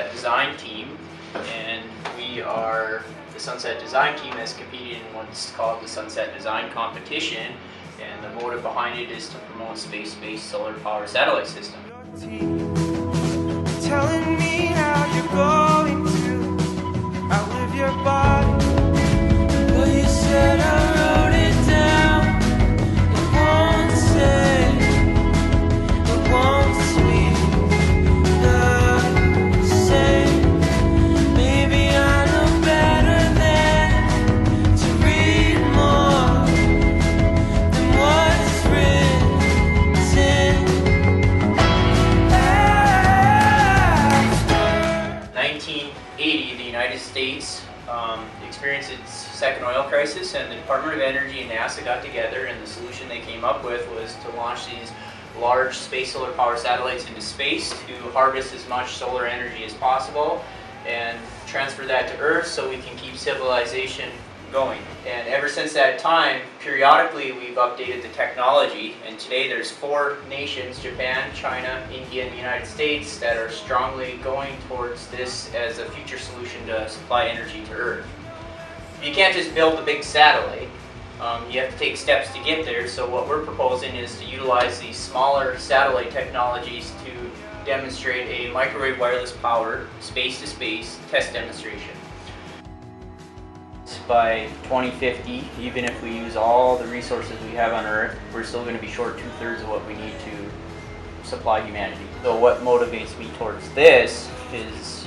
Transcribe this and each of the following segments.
Sunsat design team, and the Sunsat design team has competed in what's called the Sunsat design competition, and the motive behind it is to promote space-based solar power satellite system. Telling me how you're going to outlive your body. Well, you said I wrote it down. It won't say, it won't speak the same. Maybe I know better than to read more than what's written. 1980, the United States experienced its second oil crisis, and the Department of Energy and NASA got together, and the solution they came up with was to launch these large space solar power satellites into space to harvest as much solar energy as possible and transfer that to Earth so we can keep civilization going. And ever since that time, periodically we've updated the technology, and today there's 4 nations, Japan, China, India, and the United States, that are strongly going towards this as a future solution to supply energy to Earth. You can't just build a big satellite. You have to take steps to get there, so what we're proposing is to utilize these smaller satellite technologies to demonstrate a microwave wireless powered space-to-space test demonstration. By 2050, even if we use all the resources we have on Earth, we're still going to be short 2/3 of what we need to supply humanity. So what motivates me towards this is,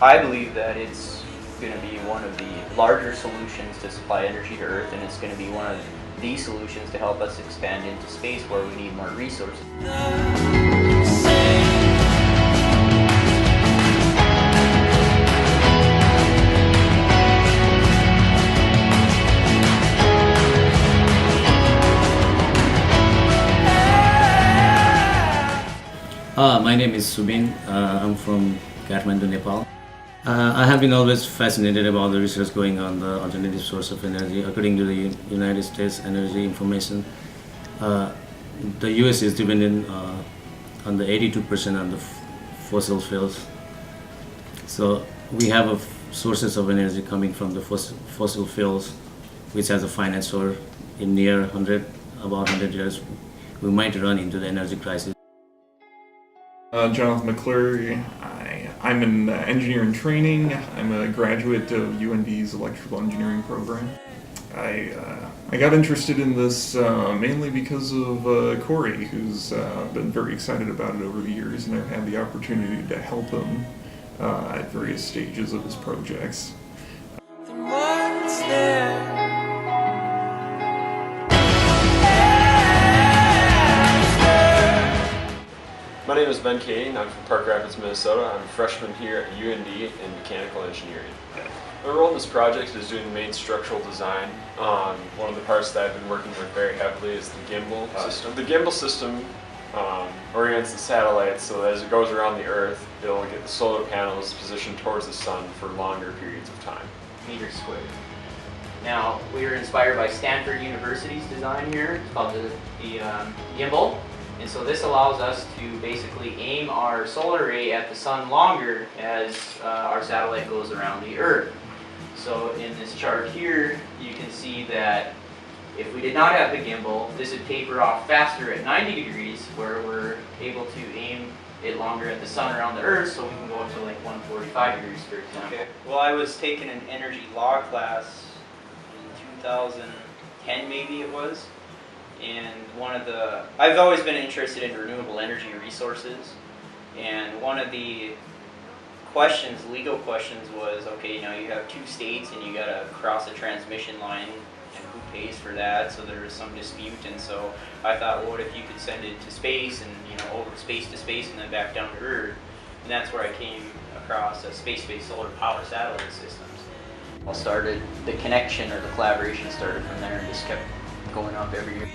I believe that it's going to be one of the larger solutions to supply energy to Earth, and it's going to be one of the solutions to help us expand into space where we need more resources. My name is Subin. I'm from Kathmandu, Nepal. I have been always fascinated about the research going on the alternative source of energy. According to the United States Energy Information, the U.S. is dependent on the 82% on the fossil fuels. So we have sources of energy coming from the fossil fuels, which has a finite source. In about 100 years, we might run into the energy crisis. Jonathan McClure. I'm an engineer in training. I'm a graduate of UND's electrical engineering program. I got interested in this mainly because of Corey, who's been very excited about it over the years, and I've had the opportunity to help him at various stages of his projects. My name is Ben Kading. I'm from Park Rapids, Minnesota. I'm a freshman here at UND in mechanical engineering. My role in this project is doing the main structural design. One of the parts that I've been working with very heavily is the gimbal system. The gimbal system orients the satellite so that as it goes around the Earth, it'll get the solar panels positioned towards the sun for longer periods of time. Meters squared. Now, we were inspired by Stanford University's design here. It's called the gimbal. And so this allows us to basically aim our solar array at the sun longer as our satellite goes around the Earth. So in this chart here, you can see that if we did not have the gimbal, this would taper off faster at 90 degrees, where we're able to aim it longer at the sun around the Earth, so we can go up to like 145 degrees, for example. Okay. Well, I was taking an energy law class in 2010, maybe it was. And I've always been interested in renewable energy resources, and one of the legal questions was, okay, now you have 2 states and you gotta cross a transmission line, and who pays for that? So there was some dispute, and so I thought, well, what if you could send it to space and, over space to space and then back down to Earth? And that's where I came across space-based solar power satellite systems. The connection or the collaboration started from there and just kept going up every year.